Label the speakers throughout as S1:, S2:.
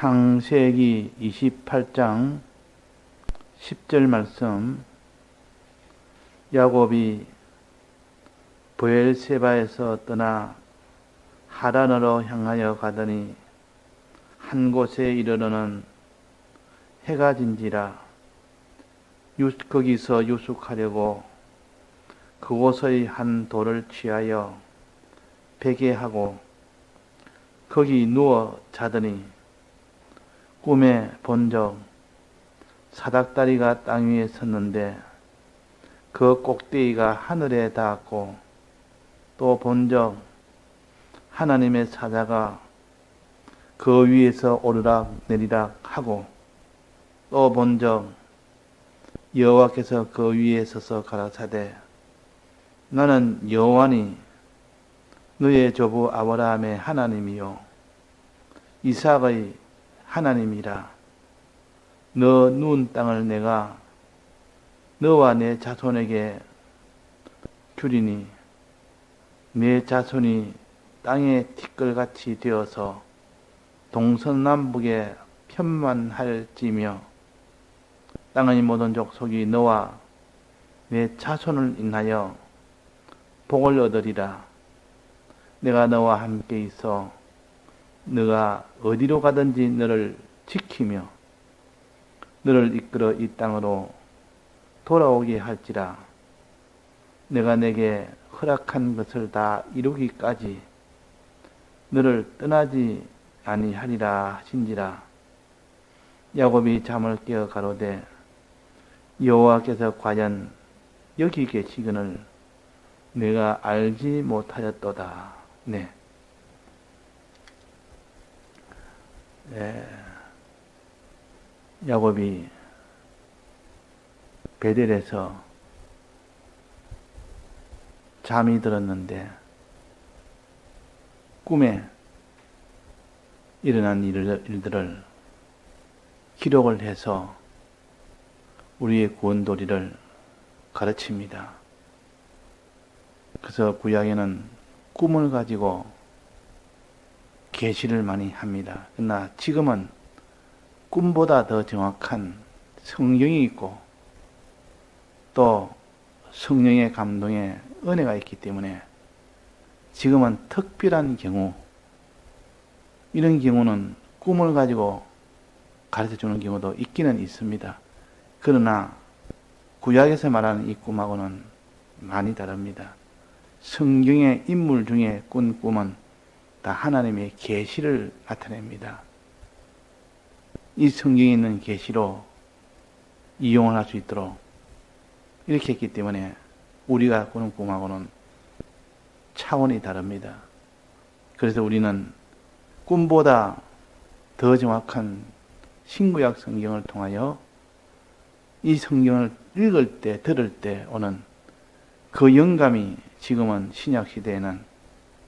S1: 창세기 28장 10절 말씀. 야곱이 브엘세바에서 떠나 하란으로 향하여 가더니 한 곳에 이르러는 해가 진지라. 거기서 유숙하려고 그곳의 한 돌을 취하여 베게 하고 거기 누워 자더니 꿈에 본적 사닥다리가 땅 위에 섰는데 그 꼭대기가 하늘에 닿았고, 또 본적 하나님의 사자가 그 위에서 오르락 내리락 하고, 또 본적 여호와께서 그 위에 서서 가라사대 나는 여호와니 너의 조부 아브라함의 하나님이요 이삭의 하나님이라. 너 누운 땅을 내가 너와 내 자손에게 주리니 내 자손이 땅의 티끌같이 되어서 동서남북에 편만할지며 땅의 모든 족속이 너와 내 자손을 인하여 복을 얻으리라. 내가 너와 함께 있어 너가 어디로 가든지 너를 지키며 너를 이끌어 이 땅으로 돌아오게 할지라. 내가 내게 허락한 것을 다 이루기까지 너를 떠나지 아니하리라 하신지라. 야곱이 잠을 깨어 가로되 여호와께서 과연 여기 계시거늘 내가 알지 못하였도다. 네. 야곱이 베델에서 잠이 들었는데 꿈에 일어난 일들을 기록을 해서 우리의 구원도리를 가르칩니다. 그래서 구약에는 꿈을 가지고 계시를 많이 합니다. 그러나 지금은 꿈보다 더 정확한 성경이 있고 또 성령의 감동에 은혜가 있기 때문에 지금은 특별한 경우, 이런 경우는 꿈을 가지고 가르쳐주는 경우도 있기는 있습니다. 그러나 구약에서 말하는 이 꿈하고는 많이 다릅니다. 성경의 인물 중에 꾼 꿈은 다 하나님의 계시를 나타냅니다. 이 성경에 있는 계시로 이용을 할 수 있도록 이렇게 했기 때문에 우리가 꾸는 꿈하고는 차원이 다릅니다. 그래서 우리는 꿈보다 더 정확한 신구약 성경을 통하여 이 성경을 읽을 때, 들을 때 오는 그 영감이 지금은 신약 시대에는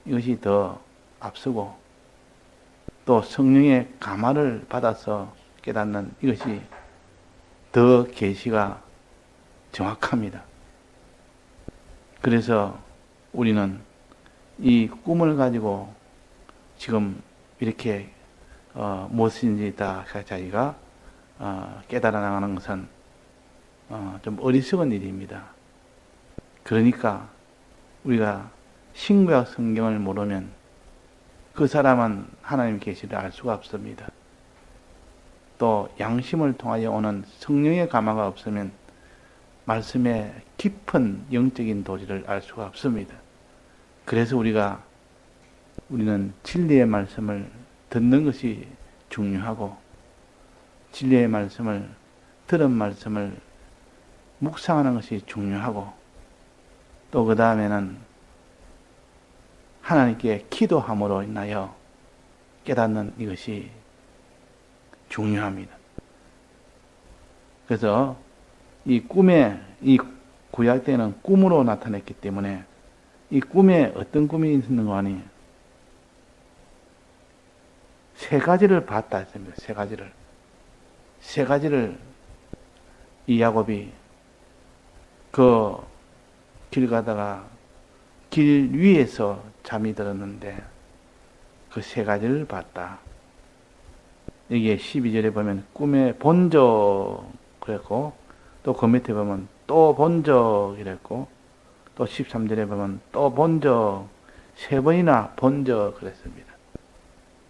S1: 이것이 더 앞서고 또 성령의 감화를 받아서 깨닫는 이것이 더 계시가 정확합니다. 그래서 우리는 이 꿈을 가지고 지금 이렇게 무엇인지 다 자기가 깨달아 나가는 것은 좀 어리석은 일입니다. 그러니까 우리가 신구약 성경을 모르면 그 사람은 하나님의 계시를 알 수가 없습니다. 또 양심을 통하여 오는 성령의 감화가 없으면 말씀의 깊은 영적인 도리를 알 수가 없습니다. 그래서 우리는 진리의 말씀을 듣는 것이 중요하고 진리의 말씀을 들은 말씀을 묵상하는 것이 중요하고 또 그 다음에는 하나님께 기도함으로 인하여 깨닫는 이것이 중요합니다. 그래서 이 구약 때는 꿈으로 나타냈기 때문에 이 꿈에 어떤 꿈이 있는 거 아니? 세 가지를 봤다 했습니다. 세 가지를 이 야곱이 그 길 가다가 길 위에서 잠이 들었는데 그 세 가지를 봤다. 여기에 12절에 보면 꿈에 본 적 그랬고, 또 그 밑에 보면 또 본 적 이랬고, 또 13절에 보면 또 본 적, 세 번이나 본 적 그랬습니다.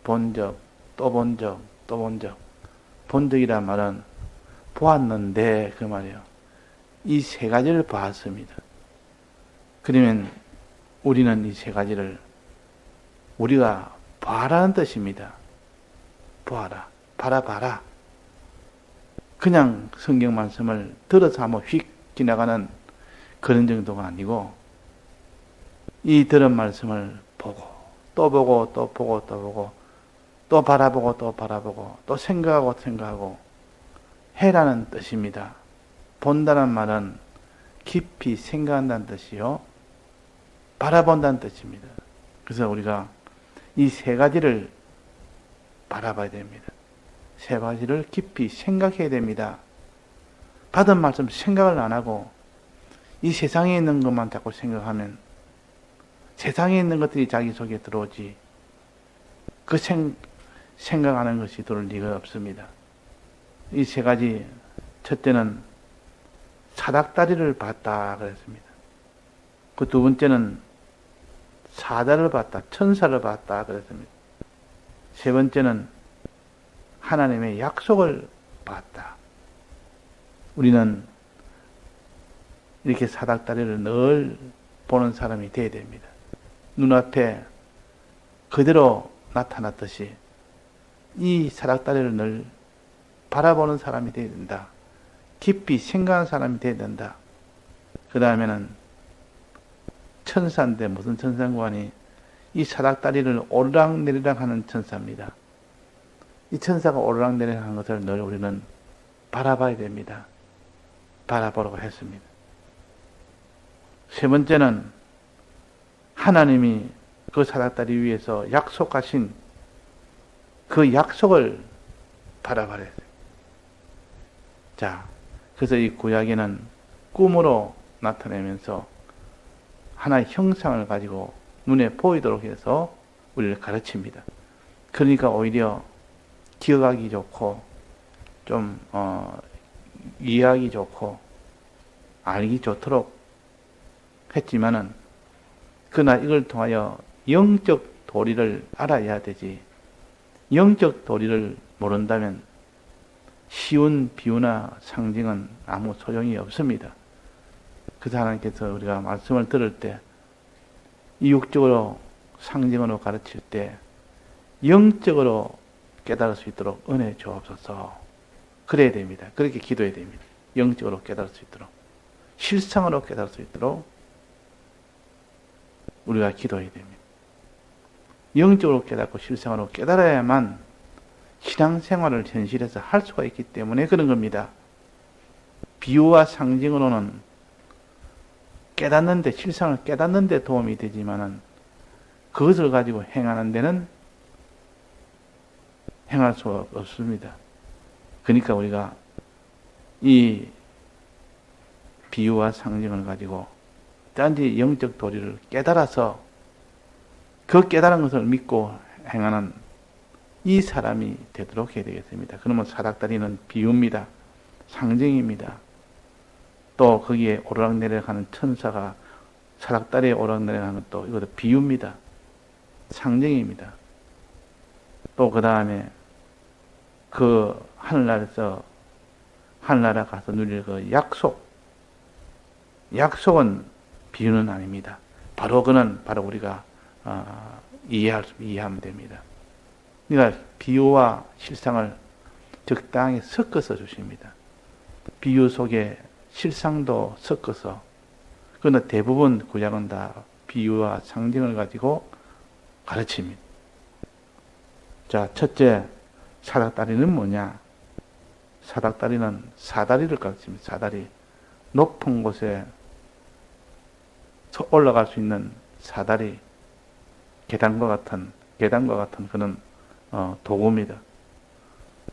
S1: 본 적, 또 본 적, 또 본 적. 본 적이란 말은 보았는데 그 말이에요. 이 세 가지를 봤습니다. 그러면 우리는 이 세 가지를 우리가 봐라는 뜻입니다. 보아라, 바라봐라. 그냥 성경 말씀을 들어서 한번 휙 지나가는 그런 정도가 아니고, 이 들은 말씀을 보고, 또 보고, 또 보고, 또 보고, 또 바라보고, 또 바라보고, 또 생각하고, 생각하고, 해라는 뜻입니다. 본다는 말은 깊이 생각한다는 뜻이요. 바라본다는 뜻입니다. 그래서 우리가 이 세 가지를 바라봐야 됩니다. 세 가지를 깊이 생각해야 됩니다. 받은 말씀 생각을 안 하고 이 세상에 있는 것만 자꾸 생각하면 세상에 있는 것들이 자기 속에 들어오지 그 생각하는 것이 들어올 리가 없습니다. 이 세 가지, 첫째는 사닥다리를 봤다 그랬습니다. 그 두 번째는 사자를 봤다, 천사를 봤다 그랬습니다. 세 번째는 하나님의 약속을 봤다. 우리는 이렇게 사닥다리를 늘 보는 사람이 되어야 됩니다. 눈앞에 그대로 나타났듯이 이 사닥다리를 늘 바라보는 사람이 되어야 된다. 깊이 생각하는 사람이 되어야 된다. 그 다음에는 천사인데 무슨 천사관이 이 사닥다리를 오르락내리락 하는 천사입니다. 이 천사가 오르락내리락 하는 것을 늘 우리는 바라봐야 됩니다. 바라보라고 했습니다. 세 번째는 하나님이 그 사닥다리 위에서 약속하신 그 약속을 바라봐야 돼요. 자, 그래서 이 구약에는 꿈으로 나타내면서 하나의 형상을 가지고 눈에 보이도록 해서 우리를 가르칩니다. 그러니까 오히려 기억하기 좋고 좀 이해하기 좋고 알기 좋도록 했지만은 그러나 이걸 통하여 영적 도리를 알아야 되지, 영적 도리를 모른다면 쉬운 비유나 상징은 아무 소용이 없습니다. 그래서 하나님께서 우리가 말씀을 들을 때 이 육적으로 상징으로 가르칠 때 영적으로 깨달을 수 있도록 은혜 주옵소서. 그래야 됩니다. 그렇게 기도해야 됩니다. 영적으로 깨달을 수 있도록, 실상으로 깨달을 수 있도록 우리가 기도해야 됩니다. 영적으로 깨닫고 실상으로 깨달아야만 신앙생활을 현실에서 할 수가 있기 때문에 그런 겁니다. 비유와 상징으로는 깨닫는데, 실상을 깨닫는 데 도움이 되지만은 그것을 가지고 행하는 데는 행할 수 없습니다. 그러니까 우리가 이 비유와 상징을 가지고 단지 영적 도리를 깨달아서 그 깨달은 것을 믿고 행하는 이 사람이 되도록 해야 되겠습니다. 그러면 사닥다리는 비유입니다. 상징입니다. 또 거기에 오르락내리락 하는 천사가 사닥다리에 오르락내리락 하는 것도 이것도 비유입니다. 상징입니다. 또 그 다음에 그 하늘나라에서 하늘나라 가서 누릴 그 약속은 비유는 아닙니다. 바로 그는 바로 우리가 이해하면 됩니다. 그러니까 비유와 실상을 적당히 섞어서 주십니다. 비유 속에 실상도 섞어서, 그러나 대부분 구약은 다 비유와 상징을 가지고 가르칩니다. 자, 첫째, 사닥다리는 뭐냐? 사닥다리는 사다리를 가르칩니다. 사다리. 높은 곳에 올라갈 수 있는 사다리, 계단과 같은 그런 도구입니다.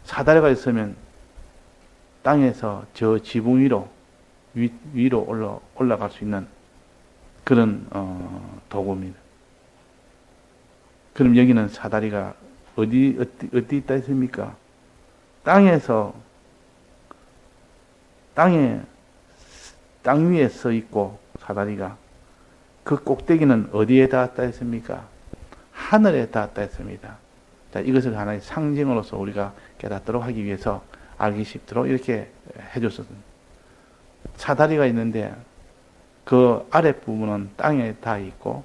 S1: 사다리가 있으면 땅에서 저 지붕 위로 올라갈 수 있는 그런 도구입니다. 그럼 여기는 사다리가 어디 있다 했습니까? 땅에서 땅 위에 서 있고 사다리가 그 꼭대기는 어디에 닿았다 했습니까? 하늘에 닿았다 했습니다. 자, 이것을 하나의 상징으로서 우리가 깨닫도록 하기 위해서 알기 쉽도록 이렇게 해줬습니다. 사다리가 있는데 그 아랫부분은 땅에 닿아 있고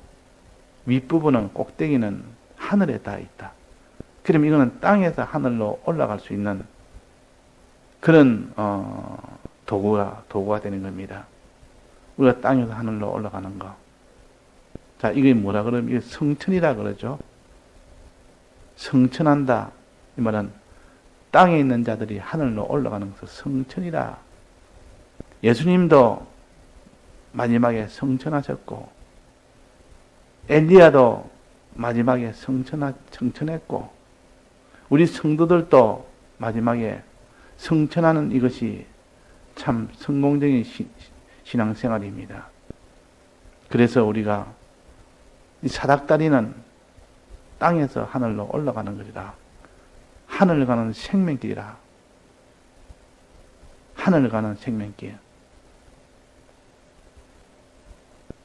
S1: 윗부분은 꼭대기는 하늘에 닿아 있다. 그럼 이거는 땅에서 하늘로 올라갈 수 있는 그런 도구가 되는 겁니다. 우리가 땅에서 하늘로 올라가는 거. 자, 이게 뭐라 그러면 이게 성천이라 그러죠. 성천한다. 이 말은 땅에 있는 자들이 하늘로 올라가는 것을 성천이라. 예수님도 마지막에 성천하셨고 엘리야도 마지막에 성천했고 우리 성도들도 마지막에 성천하는 이것이 참 성공적인 신앙생활입니다. 그래서 우리가 이 사닥다리는 땅에서 하늘로 올라가는 것이라. 하늘 가는 생명길이라. 하늘 가는 생명길.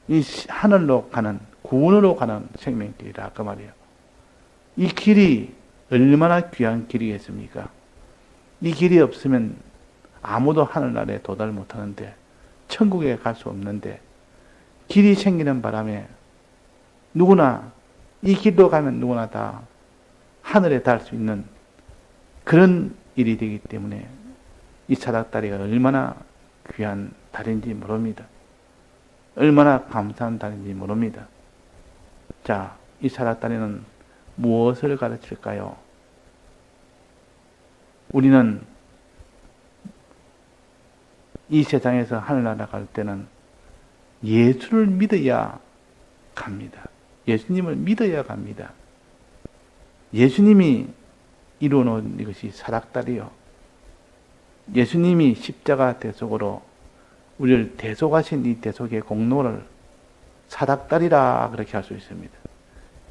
S1: 이 하늘로 가는, 구원으로 가는 생명길이라 그 말이에요. 이 길이 얼마나 귀한 길이겠습니까? 이 길이 없으면 아무도 하늘나라에 도달 못하는데, 천국에 갈 수 없는데, 길이 생기는 바람에 누구나 이 길로 가면 누구나 다 하늘에 닿을 수 있는 그런 일이 되기 때문에 이 사닥다리가 얼마나 귀한 다리인지 모릅니다. 얼마나 감사한 다리인지 모릅니다. 자, 이 사닥다리는 무엇을 가르칠까요? 우리는 이 세상에서 하늘나라 갈 때는 예수를 믿어야 갑니다. 예수님을 믿어야 갑니다. 예수님이 이루어놓은 이것이 사닥다리요. 예수님이 십자가 대속으로 우리를 대속하신 이 대속의 공로를 사닥다리라 그렇게 할 수 있습니다.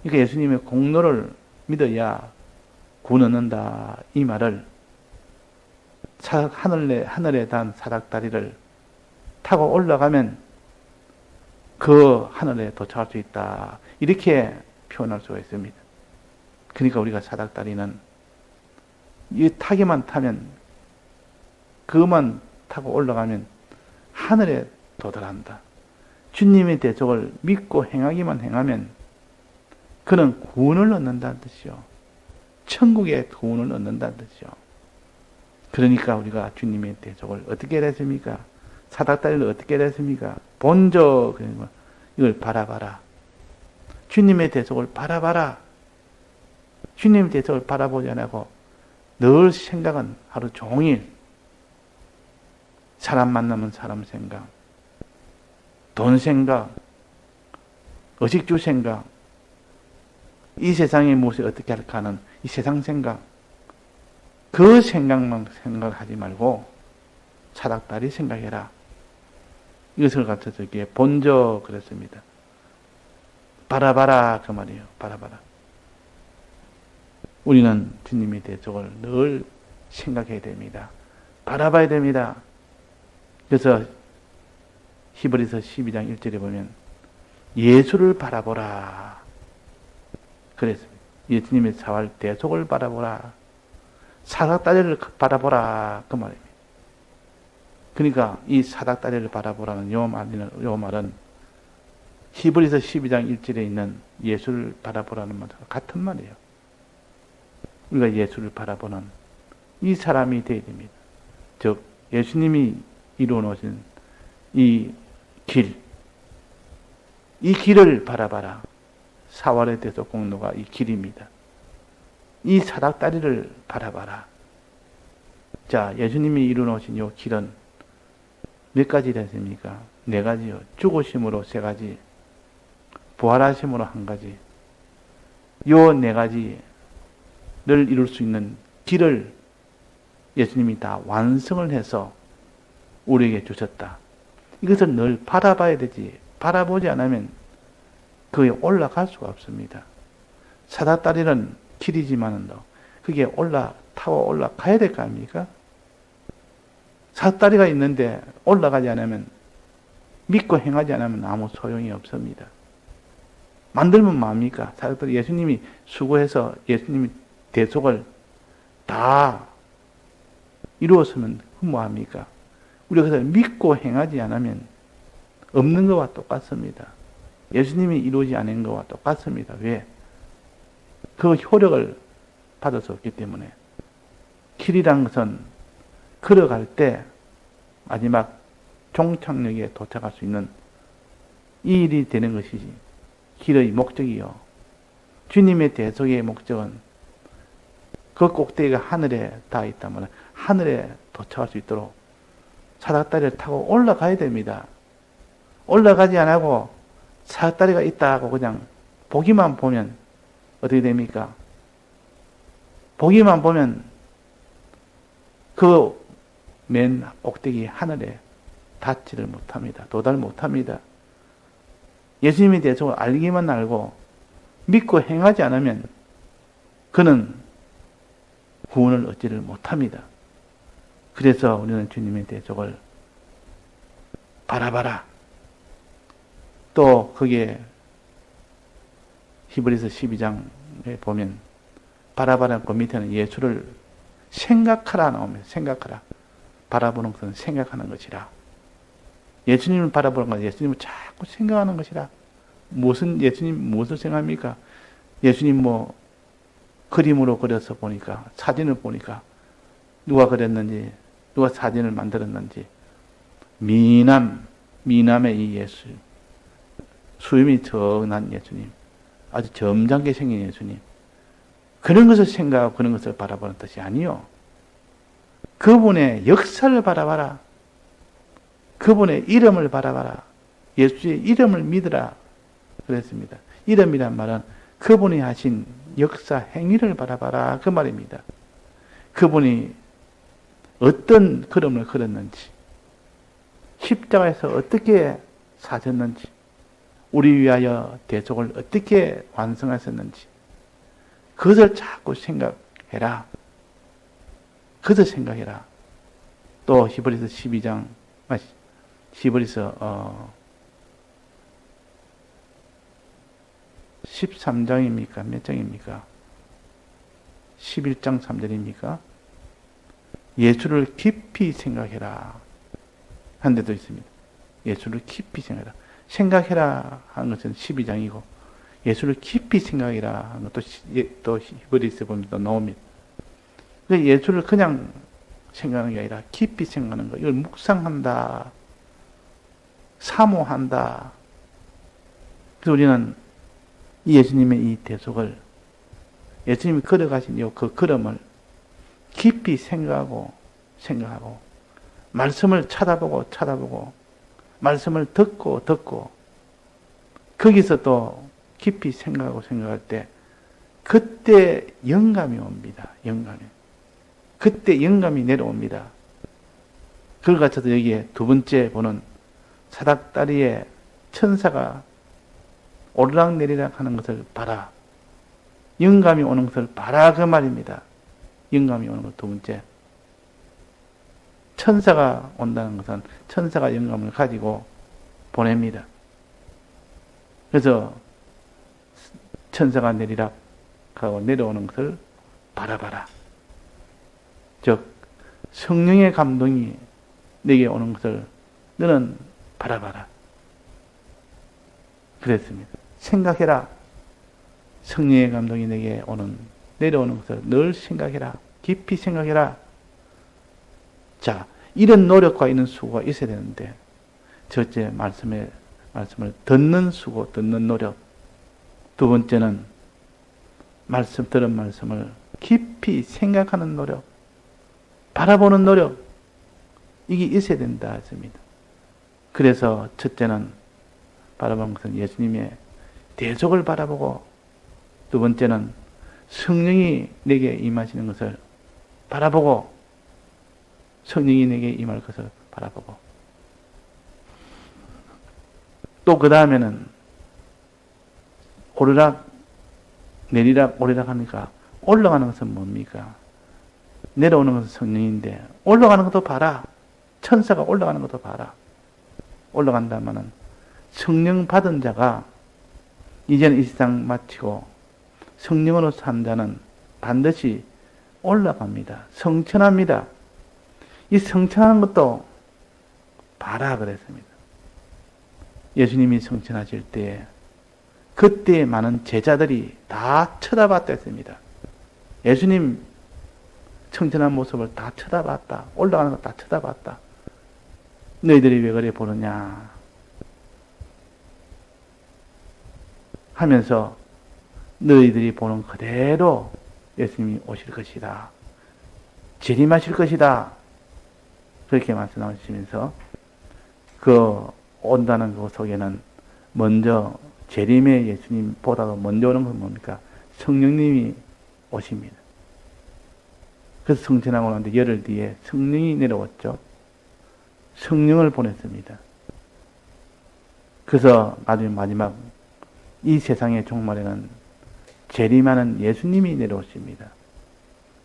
S1: 그러니까 예수님의 공로를 믿어야 구원 얻는다. 이 말을 하늘에 단 사닥다리를 타고 올라가면 그 하늘에 도착할 수 있다. 이렇게 표현할 수가 있습니다. 그러니까 우리가 사닥다리는 이 타기만 타면 그것만 타고 올라가면 하늘에 도달한다. 주님의 대속을 믿고 행하기만 행하면 그는 구원을 얻는다는 뜻이요. 천국의 구원을 얻는다는 뜻이요. 그러니까 우리가 주님의 대속을 어떻게 했습니까? 사닥다리를 어떻게 했습니까? 본저 이걸 바라봐라. 주님의 대속을 바라봐라. 주님의 대속을 바라보지 않고 늘 생각은 하루 종일 사람 만나면 사람 생각, 돈 생각, 의식주 생각, 이 세상에 무엇이 어떻게 할까 하는 이 세상 생각, 그 생각만 생각하지 말고 사닥다리 생각해라. 이것을 갖춰서 이렇게 본저 그랬습니다. 바라봐라 그 말이에요. 바라봐라. 우리는 주님의 대속을 늘 생각해야 됩니다. 바라봐야 됩니다. 그래서 히브리서 12장 1절에 보면 예수를 바라보라 그랬습니다. 예수님의 사활 대속을 바라보라. 사닥다리를 바라보라 그 말입니다. 그러니까 이 사닥다리를 바라보라는 요 말은 히브리서 12장 1절에 있는 예수를 바라보라는 말과 같은 말이에요. 우리가 예수를 바라보는 이 사람이 되어야 됩니다. 즉 예수님이 이루어 놓으신 이 길을 바라봐라. 사활의 대속 공로가 이 길입니다. 이 사닥다리를 바라봐라. 자, 예수님이 이루어 놓으신 이 길은 몇 가지라 했습니까? 4가지요. 죽으심으로 3가지, 부활하심으로 1가지. 요 4가지를 이룰 수 있는 길을 예수님이 다 완성을 해서 우리에게 주셨다. 이것을 늘 바라봐야 되지. 바라보지 않으면 그에 올라갈 수가 없습니다. 사닥다리는 길이지만은 그게 올라타 타고 올라가야 될 거 아닙니까? 사다리가 있는데 올라가지 않으면, 믿고 행하지 않으면 아무 소용이 없습니다. 만들면 뭐합니까? 사도들 예수님이 수고해서 예수님이 대속을 다 이루었으면 뭐합니까? 우리가 그래서 믿고 행하지 않으면 없는 것과 똑같습니다. 예수님이 이루지 않은 것과 똑같습니다. 왜? 그 효력을 받을 수 없기 때문에. 길이란 것은 걸어갈 때 마지막 종착역에 도착할 수 있는 이 일이 되는 것이지 길의 목적이요. 주님의 대속의 목적은 그 꼭대기가 하늘에 닿아 있다면 하늘에 도착할 수 있도록 사닥다리를 타고 올라가야 됩니다. 올라가지 않고 사닥다리가 있다고 그냥 보기만 보면 어떻게 됩니까? 보기만 보면 그 맨 꼭대기 하늘에 닿지를 못합니다. 도달 못합니다. 예수님에 대해서 알기만 알고 믿고 행하지 않으면 그는 구원을 얻지를 못합니다. 그래서 우리는 주님의 대속을 바라봐라. 또 거기에 히브리서 12장에 보면 바라봐라 그 밑에는 예수를 생각하라 나옵니다. 생각하라. 바라보는 것은 생각하는 것이라. 예수님을 바라보는 것은 예수님을 자꾸 생각하는 것이라. 예수님 무엇을 생각합니까? 예수님 그림으로 그려서 보니까, 사진을 보니까, 누가 그렸는지, 누가 사진을 만들었는지, 미남의 이 예수, 수염이 적난 예수님, 아주 점잖게 생긴 예수님, 그런 것을 생각하고 그런 것을 바라보는 뜻이 아니요. 그분의 역사를 바라봐라. 그분의 이름을 바라봐라. 예수의 이름을 믿으라. 그랬습니다. 이름이란 말은 그분이 하신 역사 행위를 바라봐라. 그 말입니다. 그분이 어떤 걸음을 걸었는지, 십자가에서 어떻게 사셨는지, 우리 위하여 대속을 어떻게 완성하셨는지, 그것을 자꾸 생각해라. 그것을 생각해라. 또 히브리서 12장, 히브리서 13장입니까? 몇 장입니까? 11장 3절입니까? 예수를 깊이 생각해라 한 데도 있습니다. 예수를 깊이 생각해라. 생각해라 하는 것은 12장이고 예수를 깊이 생각해라 하는 것도 또 히브리서 보면 또 나옵니다. 예수를 그냥 생각하는 게 아니라 깊이 생각하는 거. 이걸 묵상한다. 사모한다. 그래서 우리는 예수님의 이 대속을, 예수님이 걸어가신 그 걸음을 깊이 생각하고, 말씀을 찾아보고, 말씀을 듣고, 거기서 또 깊이 생각할 때, 그때 영감이 옵니다. 그때 영감이 내려옵니다. 그걸 갖춰서 여기에 두 번째 보는 사닥다리에 천사가 오르락내리락 하는 것을 봐라. 영감이 오는 것을 봐라 그 말입니다. 영감이 오는 것 두 번째. 천사가 온다는 것은 천사가 영감을 가지고 보냅니다. 그래서 천사가 내리락하고 내려오는 것을 바라봐라. 즉 성령의 감동이 내게 오는 것을 너는 바라봐라. 그랬습니다. 생각해라. 성령의 감동이 내게 내려오는 것을 늘 생각해라. 깊이 생각해라. 자, 이런 노력과 이런 수고가 있어야 되는데, 첫째 말씀을 듣는 수고, 듣는 노력. 두 번째는 들은 말씀을 깊이 생각하는 노력, 바라보는 노력, 이게 있어야 된다 했습니다. 그래서 첫째는 바라보는 것은 예수님의 대속을 바라보고, 두 번째는 성령이 내게 임하시는 것을 바라보고, 성령이 내게 임할 것을 바라보고, 또 그 다음에는 오르락 내리락 하니까 올라가는 것은 뭡니까? 내려오는 것은 성령인데 올라가는 것도 봐라. 천사가 올라가는 것도 봐라. 올라간다면은 성령 받은 자가 이제는 이 세상 마치고 성령으로 산 자는 반드시 올라갑니다. 성천합니다. 이 성천하는 것도 봐라 그랬습니다. 예수님이 성천하실 때 그때 많은 제자들이 다 쳐다봤다 했습니다. 예수님 성천한 모습을 다 쳐다봤다. 올라가는 거 다 쳐다봤다. 너희들이 왜 그래 보느냐 하면서 너희들이 보는 그대로 예수님이 오실 것이다. 재림하실 것이다. 그렇게 말씀하시면서 그 온다는 그 속에는 먼저 재림의 예수님보다도 먼저 오는 건 뭡니까? 성령님이 오십니다. 그래서 성천하고 나는데 열흘 뒤에 성령이 내려왔죠. 성령을 보냈습니다. 그래서 나중에 마지막 이 세상의 종말에는 재림하는 예수님이 내려오십니다.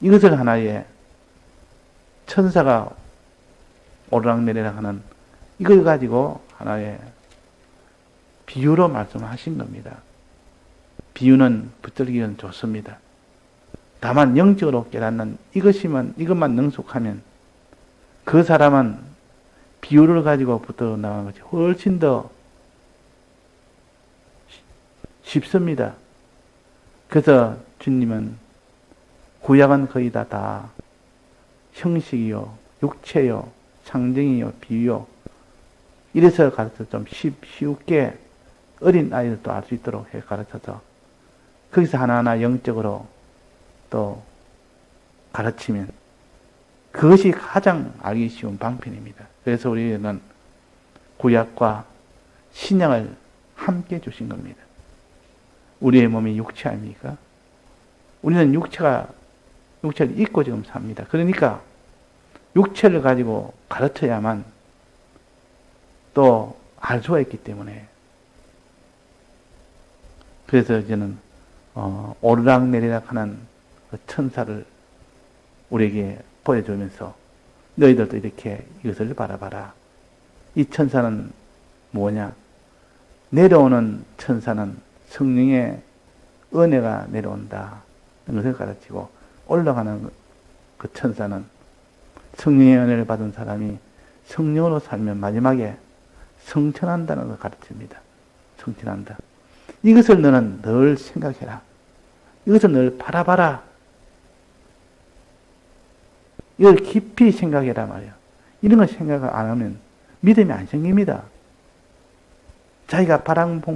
S1: 이것을 하나의 천사가 오르락내리락 하는 이걸 가지고 하나의 비유로 말씀하신 겁니다. 비유는 붙들기는 좋습니다. 다만 영적으로 깨닫는 이것만 능숙하면 그 사람은 비유를 가지고 붙들어 나가는 것이 훨씬 더 쉽습니다. 그래서 주님은 구약은 거의 다 형식이요, 육체요, 상징이요, 비유요. 이래서 가르쳐 좀 쉽게 어린 아이들도 알 수 있도록 해 가르쳐서 거기서 하나하나 영적으로 또 가르치면 그것이 가장 알기 쉬운 방편입니다. 그래서 우리는 구약과 신약을 함께 주신 겁니다. 우리의 몸이 육체 아닙니까? 우리는 육체를 입고 지금 삽니다. 그러니까 육체를 가지고 가르쳐야만 또 알 수가 있기 때문에 그래서 이제는 오르락내리락 하는 그 천사를 우리에게 보여주면서 너희들도 이렇게 이것을 바라봐라. 이 천사는 뭐냐? 내려오는 천사는 성령의 은혜가 내려온다. 이것을 가르치고 올라가는 그 천사는 성령의 은혜를 받은 사람이 성령으로 살면 마지막에 성천한다는 것을 가르칩니다. 성천한다. 이것을 너는 늘 생각해라. 이것을 늘 바라봐라. 이걸 깊이 생각해라 말이야. 이런 걸 생각을 안 하면 믿음이 안 생깁니다. 자기가 바라본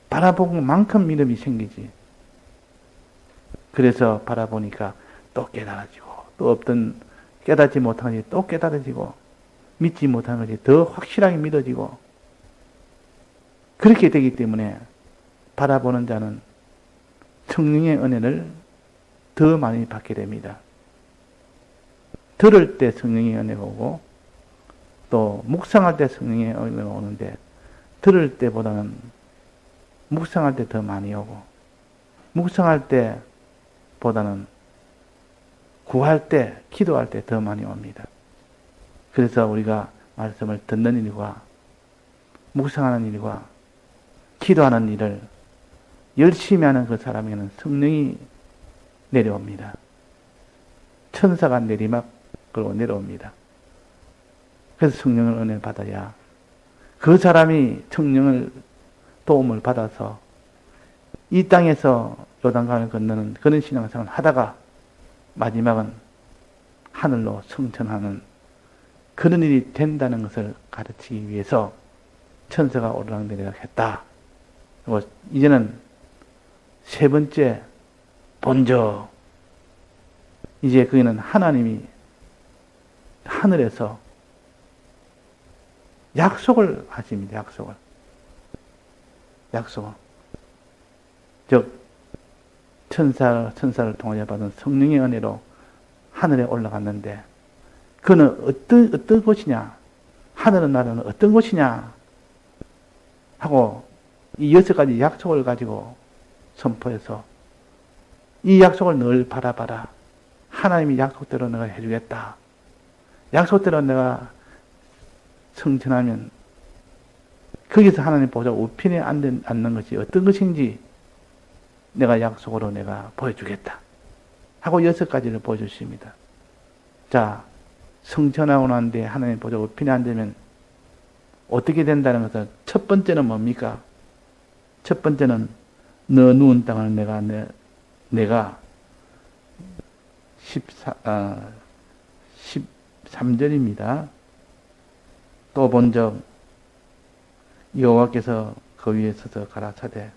S1: 것만큼 믿음이 생기지. 그래서 바라보니까 또 깨달아지고, 또 어떤 깨닫지 못한 것이 또 깨달아지고, 믿지 못한 것이 더 확실하게 믿어지고, 그렇게 되기 때문에 바라보는 자는 성령의 은혜를 더 많이 받게 됩니다. 들을 때 성령의 은혜가 오고, 또 묵상할 때 성령의 은혜가 오는데, 들을 때보다는 묵상할 때 더 많이 오고, 묵상할 때보다는 구할 때, 기도할 때 더 많이 옵니다. 그래서 우리가 말씀을 듣는 일과 묵상하는 일과 기도하는 일을 열심히 하는 그 사람에게는 성령이 내려옵니다. 천사가 내리막으로 내려옵니다. 그래서 성령을 은혜를 받아야 그 사람이 성령을 도움을 받아서 이 땅에서 요단강을 건너는 그런 신앙생활을 하다가 마지막은 하늘로 승천하는 그런 일이 된다는 것을 가르치기 위해서 천사가 오르락내리락 했다. 그리고 이제는 세 번째 본적. 이제 거기는 하나님이 하늘에서 약속을 하십니다. 약속을. 즉 천사를 통하여 받은 성령의 은혜로 하늘에 올라갔는데 그는 어떤 곳이냐? 하늘은 나라는 어떤 곳이냐? 하고 이 6가지 약속을 가지고 선포해서 이 약속을 늘 바라봐라. 하나님이 약속대로 내가 해주겠다. 약속대로 내가 성천하면 거기서 하나님 보좌 우편에 앉는 것이 어떤 것인지 내가 약속으로 내가 보여주겠다. 하고 6가지를 보여주십니다. 자, 성천하고 난 뒤에 하나님 보좌 우편에 앉으면 어떻게 된다는 것은 첫 번째는 뭡니까? 첫 번째는 너 누운 땅을 내가 13절입니다. 또 본적 여호와께서 그 위에 서서 가라사대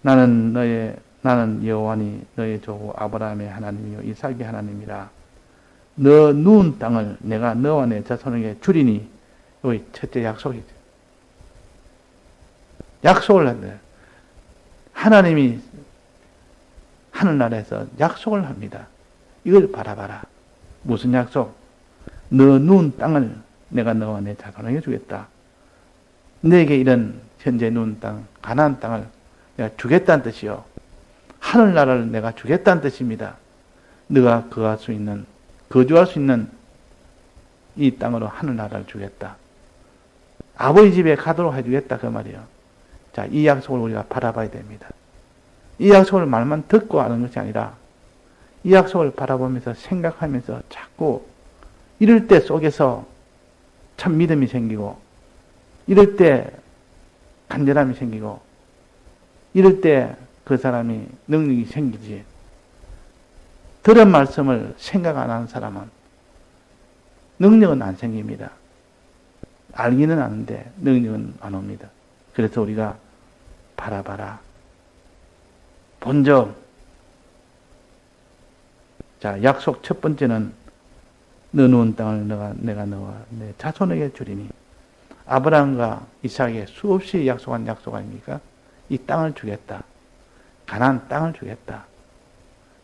S1: 나는 여호와니 너의 조부 아브라함의 하나님이요 이삭의 하나님이라. 너 누운 땅을 내가 너와 내 자손에게 주리니. 여기 첫째 약속이죠. 약속을 한다. 하나님이 하늘나라에서 약속을 합니다. 이걸 바라봐라. 무슨 약속? 너 누운 땅을 내가 너와 내 자손에게 주겠다. 너에게 이런 현재 누운 땅, 가나안 땅을 내가 주겠다는 뜻이요. 하늘나라를 내가 주겠다는 뜻입니다. 너가 거주할 수 있는 이 땅으로 하늘나라를 주겠다. 아버지 집에 가도록 해주겠다 그 말이에요. 자, 이 약속을 우리가 바라봐야 됩니다. 이 약속을 말만 듣고 하는 것이 아니라 이 약속을 바라보면서 생각하면서 자꾸 이럴 때 속에서 참 믿음이 생기고 이럴 때 간절함이 생기고 이럴 때 그 사람이 능력이 생기지. 들은 말씀을 생각 안 하는 사람은 능력은 안 생깁니다. 알기는 아는데 능력은 안 옵니다. 그래서 우리가 바라봐라. 본적. 자, 약속 첫 번째는 너 누운 땅을 내가 너와 내 자손에게 주리니. 아브라함과 이삭에게 수없이 약속한 약속 아닙니까? 이 땅을 주겠다. 가나안 땅을 주겠다.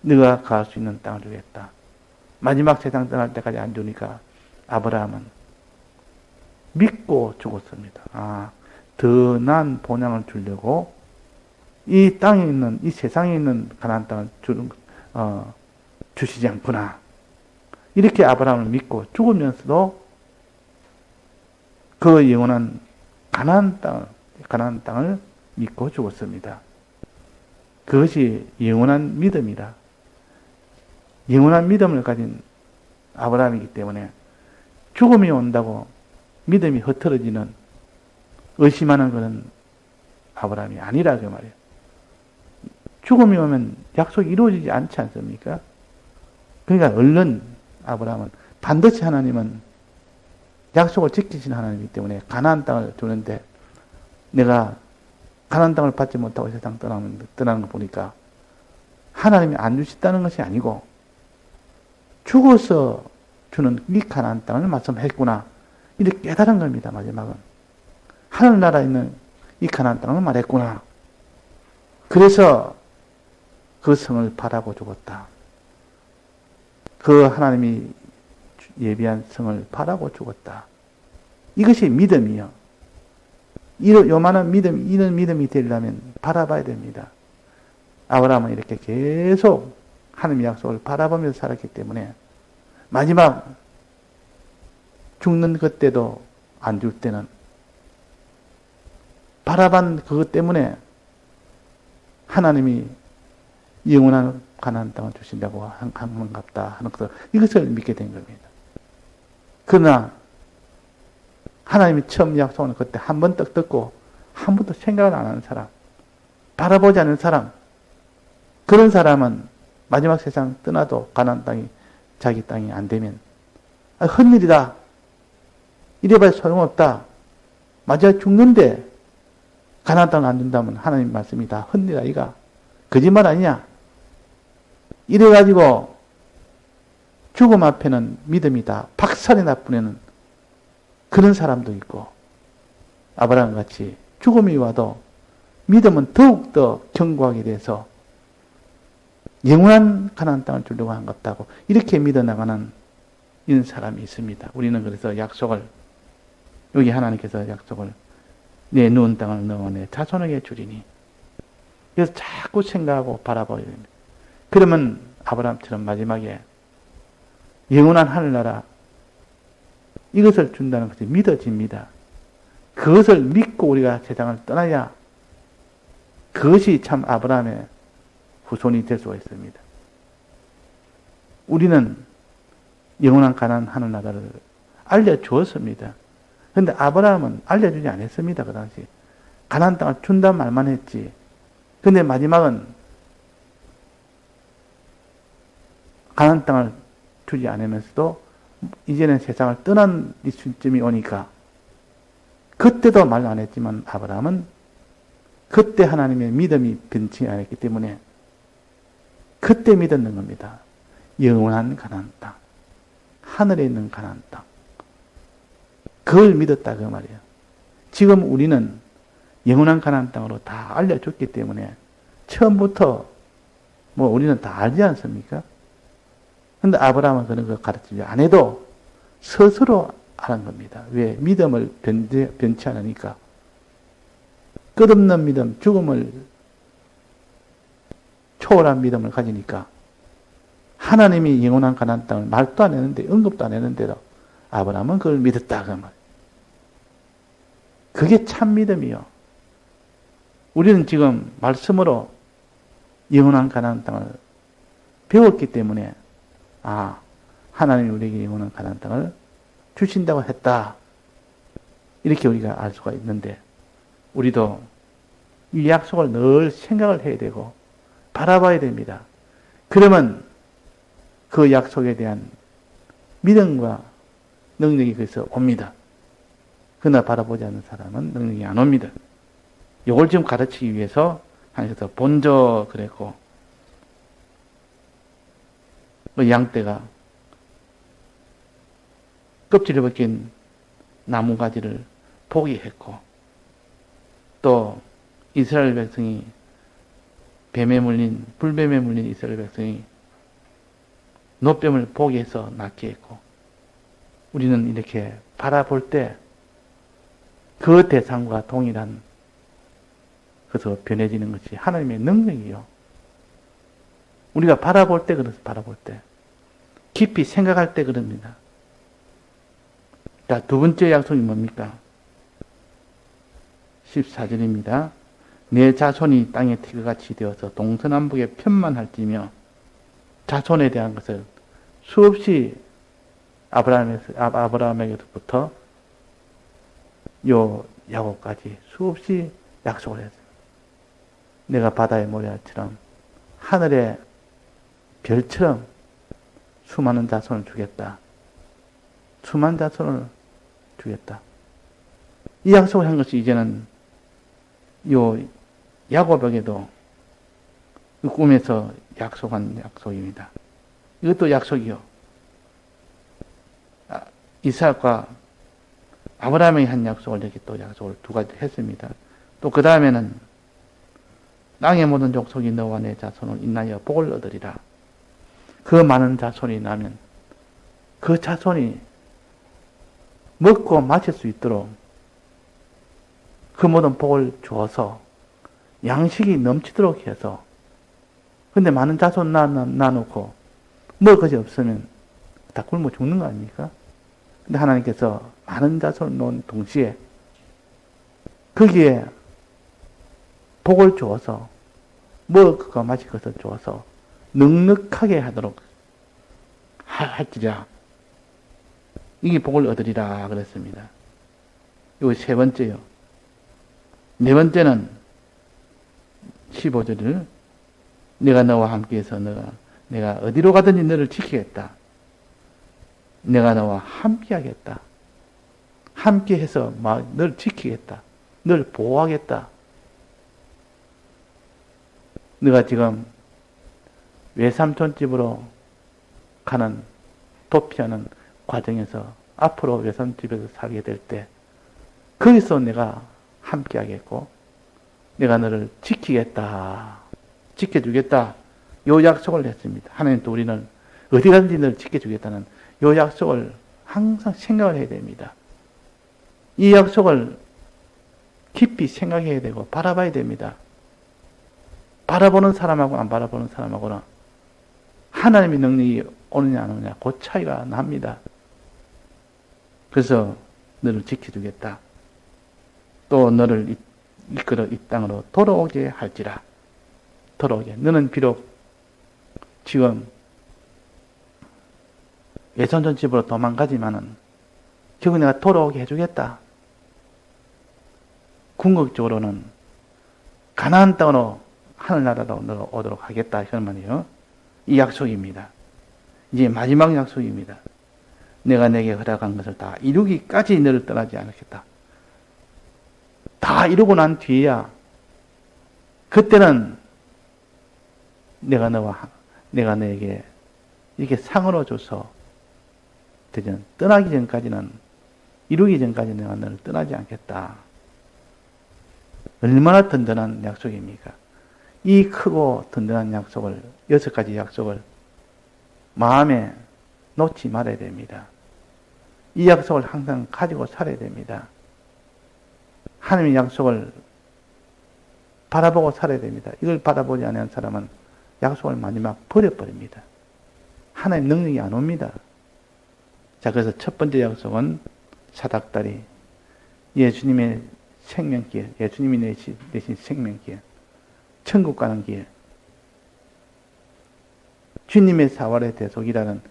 S1: 네가 갈 수 있는 땅을 주겠다. 마지막 세상 떠날 때까지 안 주니까 아브라함은 믿고 죽었습니다. 더 나은 본향을 주려고 이 땅에 있는, 이 세상에 있는 가나안 땅을 주시지 않구나. 이렇게 아브라함을 믿고 죽으면서도 그 영원한 가나안 땅을 믿고 죽었습니다. 그것이 영원한 믿음이라. 영원한 믿음을 가진 아브라함이기 때문에 죽음이 온다고 믿음이 흐트러지는 의심하는 것은 아브라함이 아니라 그 말이에요. 죽음이 오면 약속이 이루어지지 않지 않습니까? 그러니까 얼른 아브라함은 반드시 하나님은 약속을 지키신 하나님이기 때문에 가나안 땅을 주는데 내가 가나안 땅을 받지 못하고 세상 떠나는 거 보니까 하나님이 안 주신다는 것이 아니고 죽어서 주는 이 가나안 땅을 말씀했구나. 이렇게 깨달은 겁니다. 마지막은. 하늘나라에 있는 이 가나안 땅을 말했구나. 그래서 그 성을 바라고 죽었다. 그 하나님이 예비한 성을 바라고 죽었다. 이것이 믿음이요. 요만한 믿음, 이런 믿음이 되려면 바라봐야 됩니다. 아브라함은 이렇게 계속 하나님의 약속을 바라보면서 살았기 때문에 마지막 죽는 그때도 안 줄 때는 바라본 그것 때문에 하나님이 영원한 가나안 땅을 주신다고 한 건갑다 하는 것을 이것을 믿게 된 겁니다. 그러나 하나님이 처음 약속하는 그때 한 번 떡 듣고 한 번도 생각을 안 하는 사람, 바라보지 않는 사람, 그런 사람은 마지막 세상 떠나도 가나안 땅이 자기 땅이 안 되면 헛일이다. 이래봐야 소용없다. 마지막 죽는데 가나안 땅을 안 준다면 하나님 말씀이 다 헛일이다. 이가 거짓말 아니냐? 이래가지고 죽음 앞에는 믿음이 다 박살이 나쁘내는 그런 사람도 있고 아브라함 같이 죽음이 와도 믿음은 더욱더 견고하게 돼서 영원한 가나안 땅을 주려고 한 것 같다고 이렇게 믿어나가는 이런 사람이 있습니다. 우리는 그래서 약속을 여기 하나님께서 약속을 내 누운 땅을 너와 내 자손에게 주리니 그래서 자꾸 생각하고 바라봐야 됩니다. 그러면 아브라함처럼 마지막에 영원한 하늘나라 이것을 준다는 것이 믿어집니다. 그것을 믿고 우리가 세상을 떠나야 그것이 참 아브라함의 후손이 될 수가 있습니다. 우리는 영원한 가나안 하늘나라를 알려주었습니다. 그런데 아브라함은 알려주지 않았습니다. 그 당시 가나안 땅을 준다는 말만 했지. 그런데 마지막은 가나안 땅을 주지 않으면서도 이제는 세상을 떠난 시점이 오니까 그때도 말 안 했지만 아브라함은 그때 하나님의 믿음이 변치 않았기 때문에 그때 믿었는 겁니다. 영원한 가나안 땅, 하늘에 있는 가나안 땅, 그걸 믿었다 그 말이에요. 지금 우리는 영원한 가나안 땅으로 다 알려줬기 때문에 처음부터 우리는 다 알지 않습니까? 그런데 아브라함은 그런 거 가르치지 안 해도 스스로 아는 겁니다. 왜? 믿음을 변치 않으니까. 끝없는 믿음, 죽음을 초월한 믿음을 가지니까 하나님이 영원한 가나안 땅을 말도 안 했는데 언급도 안 했는데도 아브라함은 그걸 믿었다 그 말. 그게 참 믿음이요. 우리는 지금 말씀으로 영원한 가나안 땅을 배웠기 때문에 하나님이 우리에게 영원한 가나안 땅을 주신다고 했다. 이렇게 우리가 알 수가 있는데 우리도 이 약속을 늘 생각을 해야 되고 바라봐야 됩니다. 그러면 그 약속에 대한 믿음과 능력이 거기서 옵니다. 그러나 바라보지 않는 사람은 능력이 안 옵니다. 이걸 좀 가르치기 위해서 하나님께서 본저 그랬고 그 양떼가 껍질을 벗긴 나무가지를 포기했고 또 이스라엘 백성이 불뱀에 물린 이스라엘 백성이 노뱀을 포기해서 낫게 했고 우리는 이렇게 바라볼 때 그 대상과 동일한 그래서 변해지는 것이 하나님의 능력이요. 우리가 바라볼 때 그래서 바라볼 때 깊이 생각할 때 그럽니다. 자, 두 번째 약속이 뭡니까? 14절입니다. 내 자손이 땅의 티그같이 되어서 동서남북에 편만할지며 자손에 대한 것을 수없이 아브라함에게부터 요 야곱까지 수없이 약속을 했어요. 내가 바다의 모래알처럼 하늘의 별처럼 수많은 자손을 주겠다. 수많은 자손을 주겠다. 이 약속을 한 것이 이제는 요 야곱에게도 꿈에서 약속한 약속입니다. 이것도 약속이요. 이삭과 아브라함이 한 약속을 이렇게 또 약속을 두 가지 했습니다. 또 그 다음에는 땅의 모든 족속이 너와 내 자손을 인하여 복을 얻으리라. 그 많은 자손이 나면 그 자손이 먹고 마실 수 있도록 그 모든 복을 주어서 양식이 넘치도록 해서 근데 많은 자손 나놓고 먹을 것이 없으면 다 굶어 죽는 거 아닙니까? 근데 하나님께서 많은 자손을 놓은 동시에 거기에 복을 주어서 먹을 것과 마실 것을 주어서 넉넉하게 하도록 할지라. 이게 복을 얻으리라 그랬습니다. 이거 세 번째요. 네 번째는 15절을 내가 너와 함께해서 내가 어디로 가든지 너를 지키겠다. 내가 너와 함께하겠다. 함께해서 너를 지키겠다. 너를 보호하겠다. 네가 지금 외삼촌 집으로 가는 도피하는 과정에서 앞으로 외삼촌 집에서 살게 될 때 거기서 내가 함께하겠고 내가 너를 지키겠다. 지켜주겠다. 요 약속을 했습니다. 하나님도 우리는 어디 가든지 너를 지켜주겠다는 요 약속을 항상 생각을 해야 됩니다. 이 약속을 깊이 생각해야 되고 바라봐야 됩니다. 바라보는 사람하고 안 바라보는 사람하고는 하나님의 능력이 오느냐 안 오느냐 그 차이가 납니다. 그래서 너를 지켜주겠다. 또 너를 이끌어 이 땅으로 돌아오게 할지라. 돌아오게. 너는 비록 지금 외손전 집으로 도망가지만은 결국 내가 돌아오게 해주겠다. 궁극적으로는 가나안 땅으로 하늘나라로 너가 오도록 하겠다. 이런 말이에요. 이 약속입니다. 이제 마지막 약속입니다. 내가 내게 허락한 것을 다 이루기까지 너를 떠나지 않겠다. 다 이루고 난 뒤에야 그때는 내가 너에게 이렇게 상으로 줘서 떠나기 전까지는 이루기 전까지 내가 너를 떠나지 않겠다. 얼마나 든든한 약속입니까? 이 크고 든든한 약속을 6가지 약속을 마음에 놓지 말아야 됩니다. 이 약속을 항상 가지고 살아야 됩니다. 하나님의 약속을 바라보고 살아야 됩니다. 이걸 바라보지 않는 사람은 약속을 마지막 버려버립니다. 하나님 능력이 안 옵니다. 자, 그래서 첫 번째 약속은 사닥다리, 예수님의 생명길, 예수님이 내신 생명길, 천국 가는 길, 주님의 사활의 대속이라는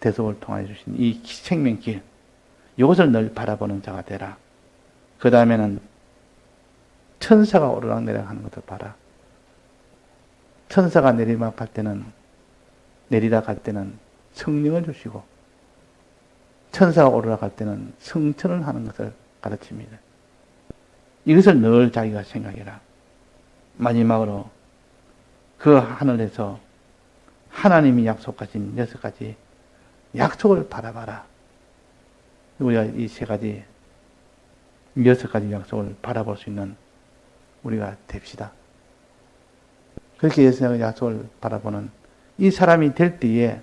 S1: 대속을 통하여 주신 이 생명길, 이것을 늘 바라보는 자가 되라. 그 다음에는 천사가 오르락내리락 하는 것을 봐라. 천사가 내리락 할 때는 성령을 주시고, 천사가 오르락 할 때는 성천을 하는 것을 가르칩니다. 이것을 늘 자기가 생각해라. 마지막으로 그 하늘에서 하나님이 약속하신 6가지 약속을 바라봐라. 우리가 이 3가지, 6가지 약속을 바라볼 수 있는 우리가 됩시다. 그렇게 예수님의 약속을 바라보는 이 사람이 될 때에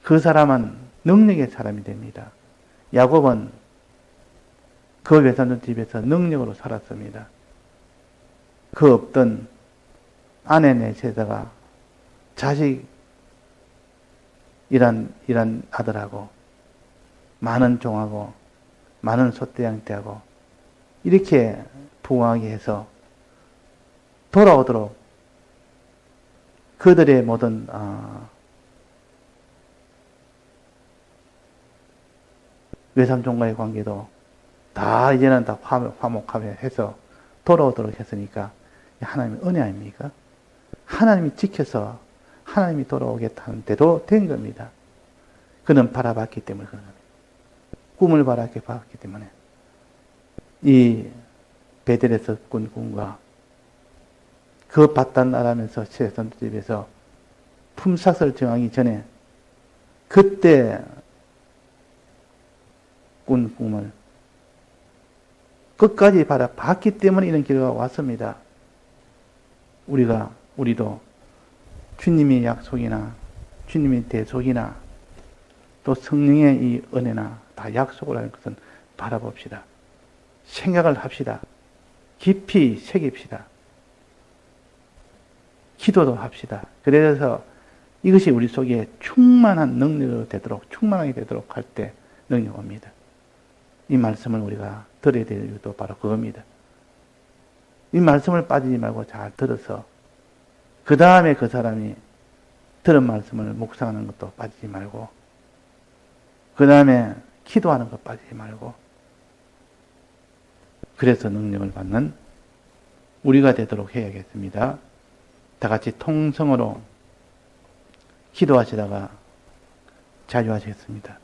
S1: 그 사람은 능력의 사람이 됩니다. 야곱은 그 외손자 집에서 능력으로 살았습니다. 그 없던 아내 내세다가 자식 이란 아들하고 많은 종하고 많은 소떼양떼하고 이렇게 부강하게 해서 돌아오도록 그들의 모든 외삼촌과의 관계도 다 이제는 다 화목해서 돌아오도록 했으니까 하나님의 은혜 아닙니까? 하나님이 지켜서 하나님이 돌아오겠다는 대로 된 겁니다. 그는 바라봤기 때문에 그런 겁니다. 꿈을 바라봤기 때문에 이 베델에서 꾼 꿈과 그 바단 아람에서 세선집에서 품삯을 정하기 전에 그때 꾼 꿈을 끝까지 바라봤기 때문에 이런 결과가 왔습니다. 우리도 주님의 약속이나 주님의 대속이나 또 성령의 이 은혜나 다 약속을 하는 것은 바라봅시다. 생각을 합시다. 깊이 새깁시다. 기도도 합시다. 그래서 이것이 우리 속에 충만한 능력으로 되도록, 충만하게 되도록 할 때 능력 옵니다. 이 말씀을 우리가 들어야 될 이유도 바로 그겁니다. 이 말씀을 빠지지 말고 잘 들어서 그 다음에 그 사람이 들은 말씀을 묵상하는 것도 빠지지 말고 그 다음에 기도하는 것 빠지지 말고 그래서 능력을 받는 우리가 되도록 해야겠습니다. 다 같이 통성으로 기도하시다가 자유하시겠습니다.